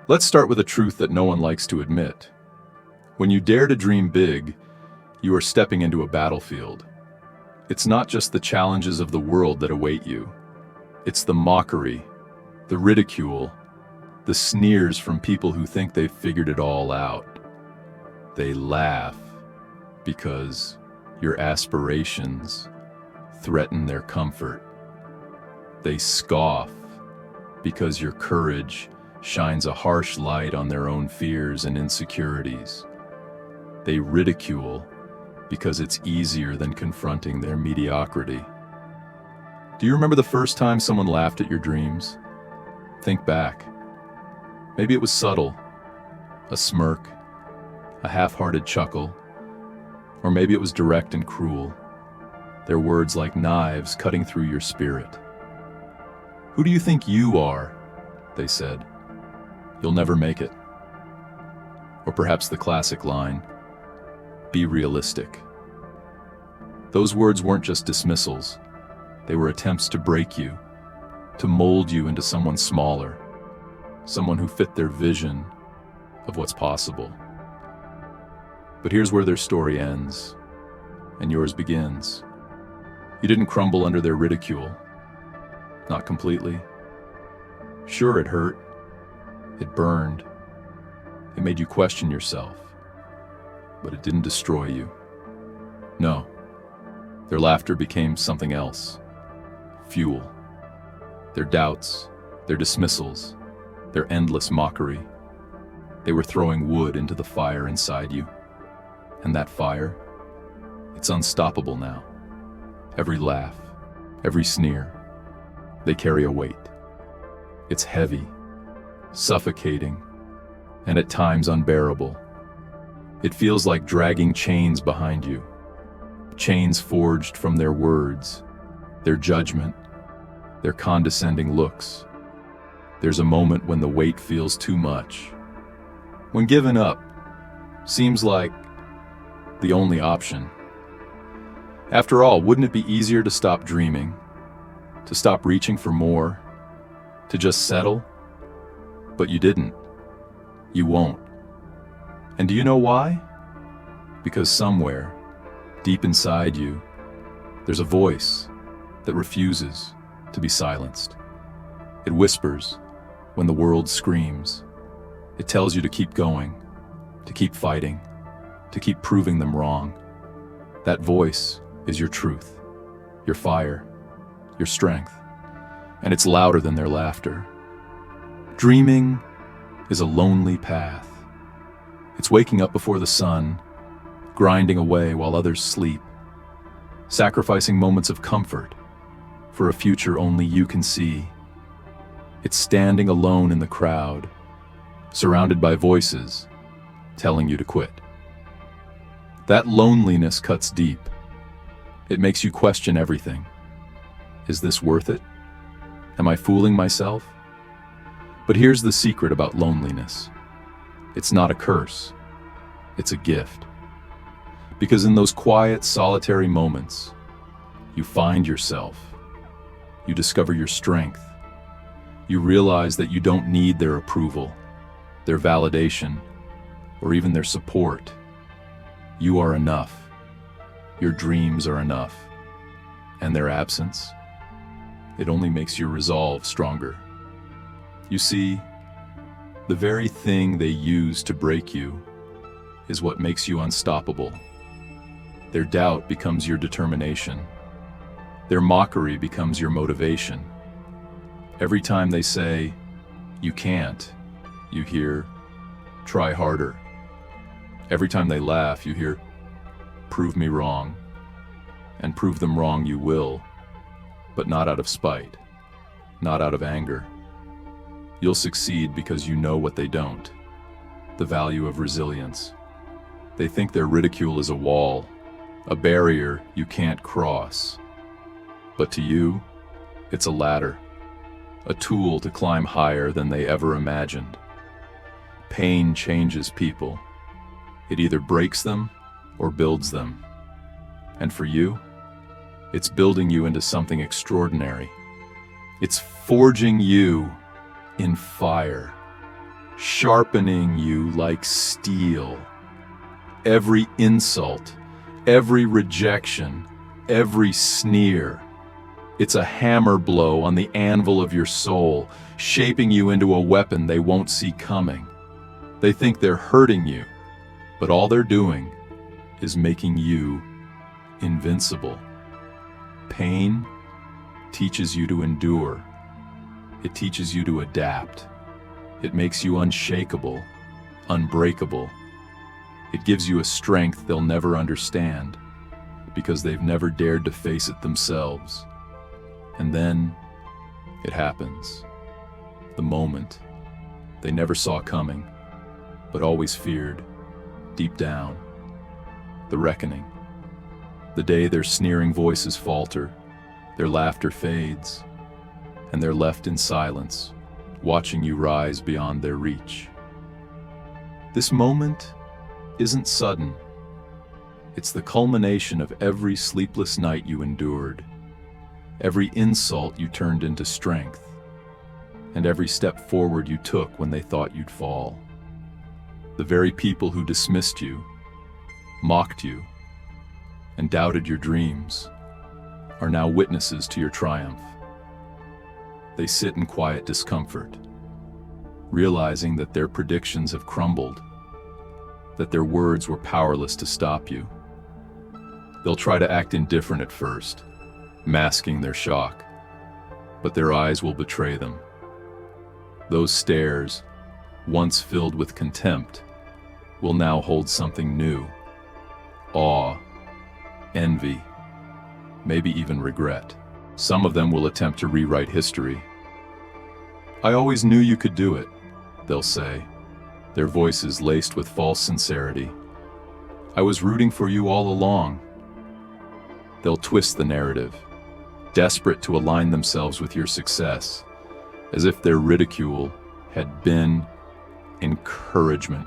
Let's start with a truth that no one likes to admit. When you dare to dream big, you are stepping into a battlefield. It's not just the challenges of the world that await you. It's the mockery, the ridicule, the sneers from people who think they've figured it all out. They laugh because your aspirations threaten their comfort. They scoff because your courage shines a harsh light on their own fears and insecurities. They ridicule because it's easier than confronting their mediocrity. Do you remember the first time someone laughed at your dreams? Think back. Maybe it was subtle, a smirk, a half-hearted chuckle, or maybe it was direct and cruel, their words like knives cutting through your spirit. "Who do you think you are?" they said. "You'll never make it." Or perhaps the classic line, "Be realistic." Those words weren't just dismissals. They were attempts to break you, to mold you into someone smaller, someone who fit their vision of what's possible. But here's where their story ends, and yours begins. You didn't crumble under their ridicule. Not completely. Sure, it hurt. It burned. It made you question yourself. But it didn't destroy you. No. Their laughter became something else. Fuel. Their doubts, their dismissals, their endless mockery. They were throwing wood into the fire inside you. And that fire, it's unstoppable now. Every laugh, every sneer, they carry a weight. It's heavy, suffocating, and at times unbearable. It feels like dragging chains behind you, chains forged from their words, their judgment, their condescending looks. There's a moment when the weight feels too much, when giving up seems like the only option. After all, wouldn't it be easier to stop dreaming, to stop reaching for more, to just settle? But you didn't. You won't. And do you know why? Because somewhere, deep inside you, there's a voice that refuses to be silenced. It whispers when the world screams. It tells you to keep going, to keep fighting, to keep proving them wrong. That voice is your truth, your fire, your strength, and it's louder than their laughter. Dreaming is a lonely path. It's waking up before the sun, grinding away while others sleep, sacrificing moments of comfort for a future only you can see. It's standing alone in the crowd, surrounded by voices telling you to quit. That loneliness cuts deep. It makes you question everything. Is this worth it? Am I fooling myself? But here's the secret about loneliness. It's not a curse. It's a gift. Because in those quiet, solitary moments, you find yourself. You discover your strength. You realize that you don't need their approval, their validation, or even their support. You are enough. Your dreams are enough. And their absence, it only makes your resolve stronger. You see, the very thing they use to break you is what makes you unstoppable. Their doubt becomes your determination. Their mockery becomes your motivation. Every time they say, "You can't," you hear, "Try harder." Every time they laugh, you hear, "Prove me wrong." And prove them wrong you will, but not out of spite, not out of anger. You'll succeed because you know what they don't, the value of resilience. They think their ridicule is a wall, a barrier you can't cross. But to you, it's a ladder, a tool to climb higher than they ever imagined. Pain changes people. It either breaks them or builds them. And for you, it's building you into something extraordinary. It's forging you in fire. sharpening you like steel. Every insult, every rejection, every sneer. It's a hammer blow on the anvil of your soul, shaping you into a weapon they won't see coming. They think they're hurting you, but all they're doing is making you invincible. Pain teaches you to endure. It teaches you to adapt. It makes you unshakable, unbreakable. It gives you a strength they'll never understand because they've never dared to face it themselves. And then it happens. The moment they never saw coming, but always feared, deep down. The reckoning. The day their sneering voices falter, their laughter fades, and they're left in silence, watching you rise beyond their reach. This moment isn't sudden. It's the culmination of every sleepless night you endured, every insult you turned into strength, and every step forward you took when they thought you'd fall. The very people who dismissed you, mocked you, and doubted your dreams are now witnesses to your triumph. They sit in quiet discomfort, realizing that their predictions have crumbled, that their words were powerless to stop you. They'll try to act indifferent at first, masking their shock, but their eyes will betray them. Those stares, once filled with contempt, will now hold something new: awe, envy, maybe even regret. Some of them will attempt to rewrite history. "I always knew you could do it," they'll say, their voices laced with false sincerity. "I was rooting for you all along." They'll twist the narrative, desperate to align themselves with your success, as if their ridicule had been encouragement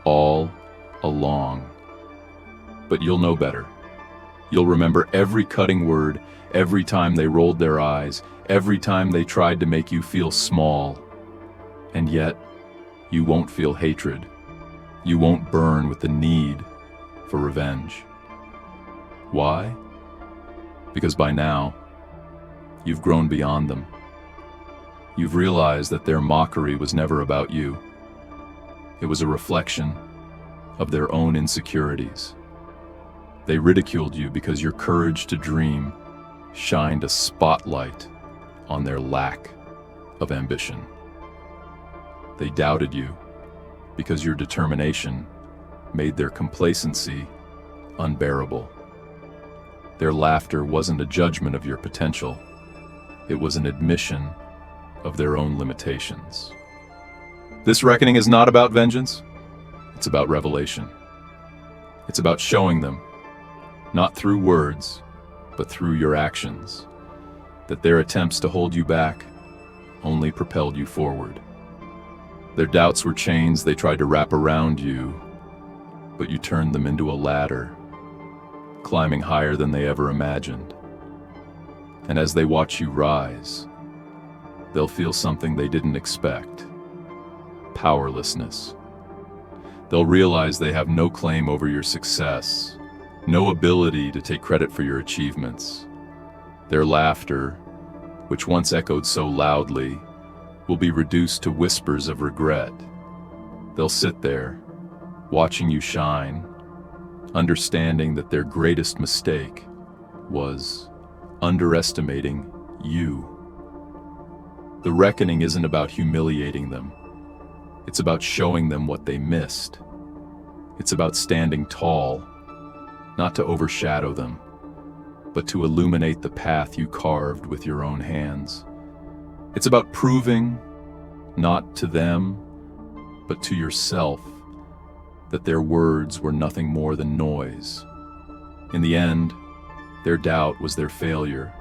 all along. But you'll know better. You'll remember every cutting word, every time they rolled their eyes, every time they tried to make you feel small. And yet, you won't feel hatred. You won't burn with the need for revenge. Why? Because by now, you've grown beyond them. You've realized that their mockery was never about you. It was a reflection of their own insecurities. They ridiculed you because your courage to dream shined a spotlight on their lack of ambition. They doubted you because your determination made their complacency unbearable. Their laughter wasn't a judgment of your potential. It was an admission of their own limitations. This reckoning is not about vengeance. It's about revelation. It's about showing them, not through words, but through your actions, that their attempts to hold you back only propelled you forward. Their doubts were chains they tried to wrap around you, but you turned them into a ladder, climbing higher than they ever imagined. And as they watch you rise, they'll feel something they didn't expect: powerlessness. They'll realize they have no claim over your success, no ability to take credit for your achievements. Their laughter, which once echoed so loudly, will be reduced to whispers of regret. They'll sit there, watching you shine, understanding that their greatest mistake was underestimating you. The reckoning isn't about humiliating them. It's about showing them what they missed. It's about standing tall, not to overshadow them, but to illuminate the path you carved with your own hands. It's about proving, not to them, but to yourself, that their words were nothing more than noise. In the end, their doubt was their failure,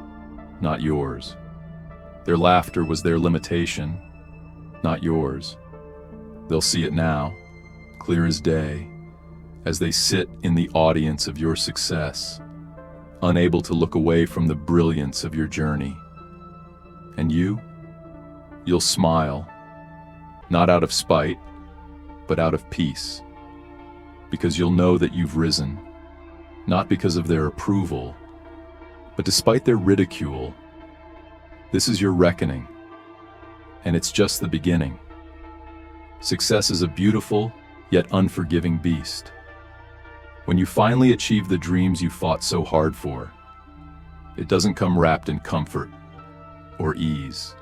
not yours. Their laughter was their limitation, not yours. They'll see it now, clear as day, as they sit in the audience of your success, unable to look away from the brilliance of your journey. And you'll smile, Not out of spite, but out of peace. Because you'll know that you've risen, not because of their approval, but despite their ridicule. This is your reckoning, and it's just the beginning. Success is a beautiful, yet unforgiving beast. When you finally achieve the dreams you fought so hard for, it doesn't come wrapped in comfort or ease.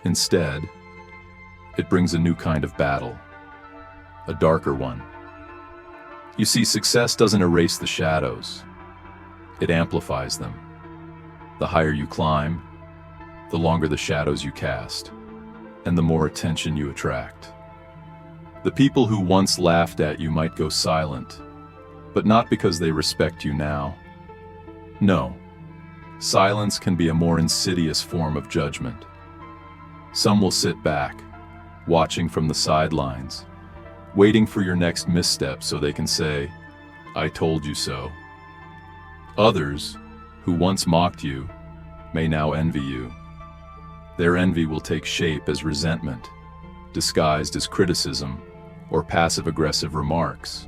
Instead, it brings a new kind of battle, a darker one. You see, success doesn't erase the shadows, it amplifies them. The higher you climb, the longer the shadows you cast, and the more attention you attract. The people who once laughed at you might go silent, but not because they respect you now. No, silence can be a more insidious form of judgment. Some will sit back, watching from the sidelines, waiting for your next misstep so they can say, "I told you so." Others, who once mocked you, may now envy you. Their envy will take shape as resentment, disguised as criticism or passive-aggressive remarks.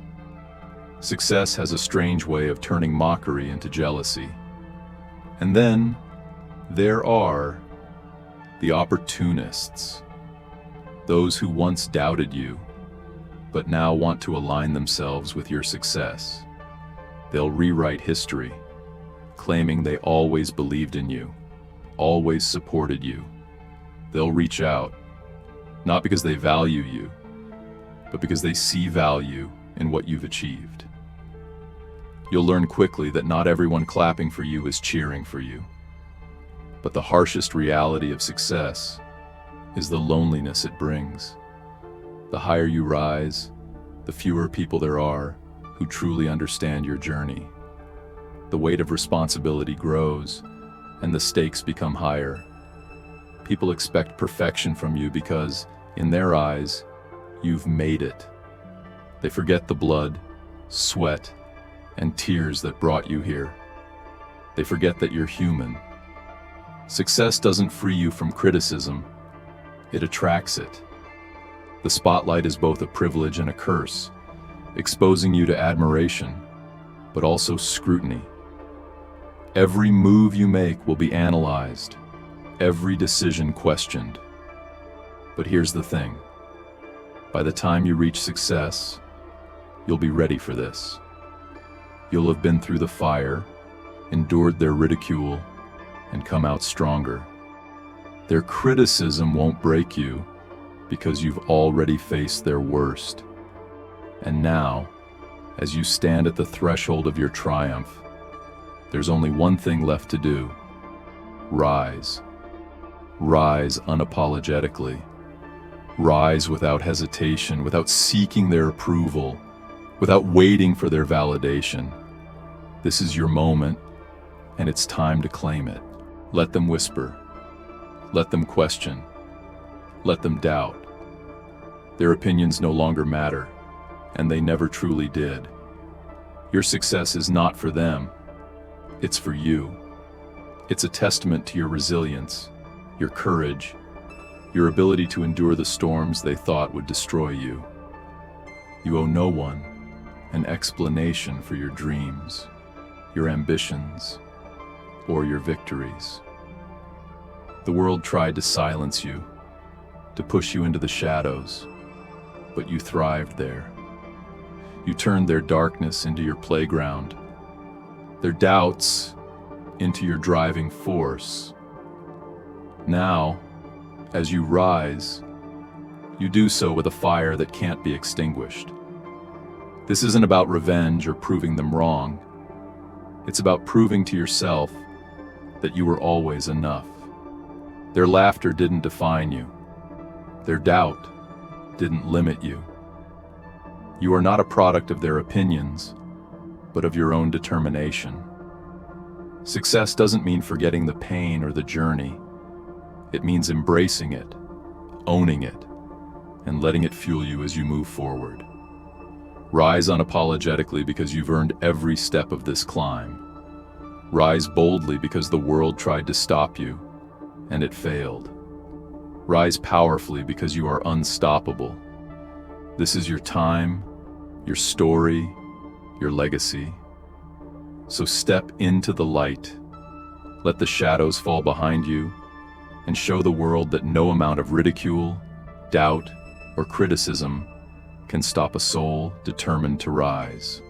Success has a strange way of turning mockery into jealousy. And then, there are the opportunists, those who once doubted you, but now want to align themselves with your success. They'll rewrite history, claiming they always believed in you, always supported you. They'll reach out, not because they value you, but because they see value in what you've achieved. You'll learn quickly that not everyone clapping for you is cheering for you. But the harshest reality of success is the loneliness it brings. The higher you rise, the fewer people there are who truly understand your journey. The weight of responsibility grows, and the stakes become higher. People expect perfection from you because, in their eyes, you've made it. They forget the blood, sweat, and tears that brought you here. They forget that you're human. Success doesn't free you from criticism, it attracts it. The spotlight is both a privilege and a curse, exposing you to admiration, but also scrutiny. Every move you make will be analyzed, every decision questioned. But here's the thing. By the time you reach success, you'll be ready for this. You'll have been through the fire, endured their ridicule, and come out stronger. Their criticism won't break you because you've already faced their worst. And now, as you stand at the threshold of your triumph, there's only one thing left to do. Rise. Rise unapologetically. Rise without hesitation, without seeking their approval, without waiting for their validation. This is your moment, and it's time to claim it. Let them whisper. Let them question. Let them doubt. Their opinions no longer matter, and they never truly did. Your success is not for them. It's for you. It's a testament to your resilience, your courage, your ability to endure the storms they thought would destroy you. You owe no one an explanation for your dreams, your ambitions, or your victories. The world tried to silence you, to push you into the shadows, but you thrived there. You turned their darkness into your playground, their doubts into your driving force. Now, as you rise, you do so with a fire that can't be extinguished. This isn't about revenge or proving them wrong. It's about proving to yourself that you were always enough. Their laughter didn't define you. Their doubt didn't limit you. You are not a product of their opinions, but of your own determination. Success doesn't mean forgetting the pain or the journey. It means embracing it, owning it, and letting it fuel you as you move forward. Rise unapologetically because you've earned every step of this climb. Rise boldly because the world tried to stop you, and it failed. Rise powerfully because you are unstoppable. This is your time, your story, your legacy. So step into the light. Let the shadows fall behind you and show the world that no amount of ridicule, doubt, or criticism can stop a soul determined to rise.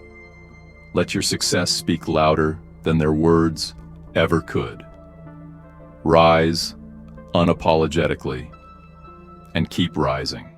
Let your success speak louder than their words ever could. Rise unapologetically and keep rising.